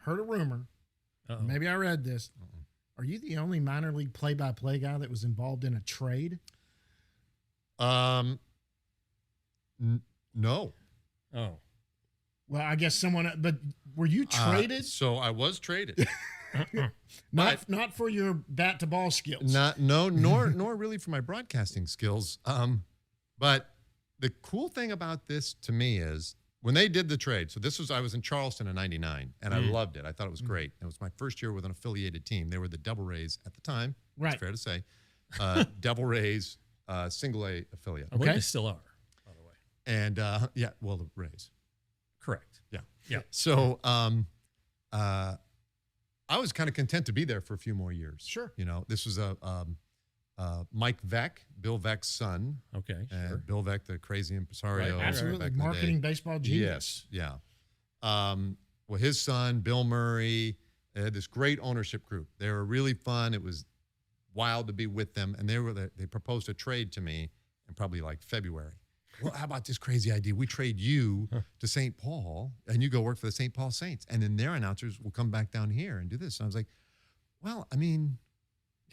heard a rumor. Uh-oh. Maybe I read this. Are you the only minor league play-by-play guy that was involved in a trade? No. Oh. Well, I guess but were you traded? So I was traded. Not for your bat to ball skills. Nor really for my broadcasting skills. But the cool thing about this to me is when they did the trade. So I was in Charleston in '99, and I loved it. I thought it was great. It was my first year with an affiliated team. They were the Devil Rays at the time. Right. It's fair to say. Devil Rays, single A affiliate. I believe they still are, by the way. And the Rays. Correct. Yeah. So I was kind of content to be there for a few more years. Sure. This was Mike Veck, Bill Veck's son. Okay, sure. Bill Veck, the crazy impresario. Right, absolutely. Back in the Marketing day. baseball genius. Yes, yeah. Well, his son, Bill Murray, they had this great ownership group. They were really fun. It was wild to be with them. And they proposed a trade to me in probably like February. Well, how about this crazy idea? We trade you to St. Paul, and you go work for the St. Paul Saints. And then their announcers will come back down here and do this. And I was like, well, I mean,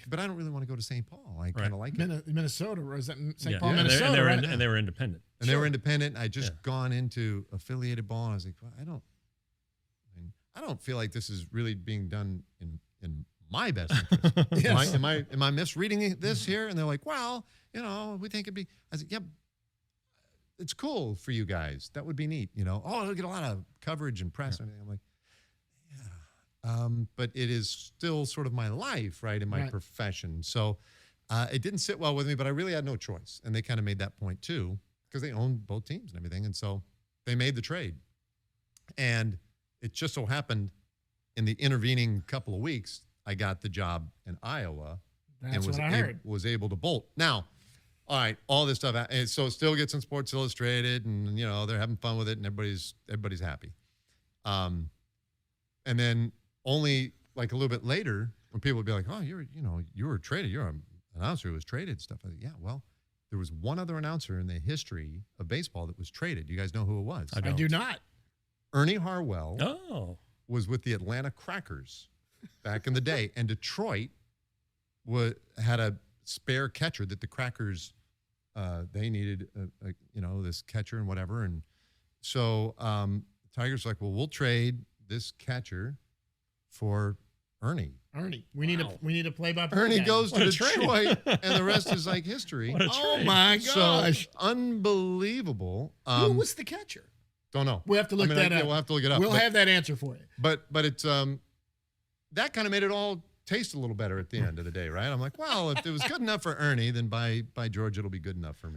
but I don't really want to go to St. Paul. I kind of like it. Minnesota, or is that St. Paul, and Minnesota? And they were independent. And they were independent. I just gone into affiliated ball, and I was like, well, I don't feel like this is really being done in my best interest. Yes. Am I misreading this here? And they're like, well, we think it'd be. I said, yep. It's cool for you guys. That would be neat. Oh, it'll get a lot of coverage and press and everything. I'm like, yeah. But it is still sort of my life, right, in my profession. So it didn't sit well with me, but I really had no choice. And they kind of made that point too, because they own both teams and everything. And so they made the trade. And it just so happened in the intervening couple of weeks, I got the job in Iowa. That's what I heard. Was able to bolt. Now, all right, all this stuff, and so it still gets in Sports Illustrated, and they're having fun with it, and everybody's happy. And then only like a little bit later, when people would be like, "Oh, you were traded. You're an announcer who was traded." Stuff like that. Yeah, well, there was one other announcer in the history of baseball that was traded. You guys know who it was? I do not. Ernie Harwell. Was with the Atlanta Crackers back in the day, and Detroit had a spare catcher that the Crackers they needed this catcher and whatever, and so Tigers like, well, we'll trade this catcher for Ernie. We need a play-by-play. Ernie guy. goes to Detroit, and the rest is like history. Oh my gosh! So, unbelievable. Who was the catcher? Don't know. We'll have to look that up. We'll have to look it up. We'll have that answer for you. But it's that kind of made it all taste a little better at the end of the day, right? I'm like, well, if it was good enough for Ernie, then by George, it'll be good enough for me.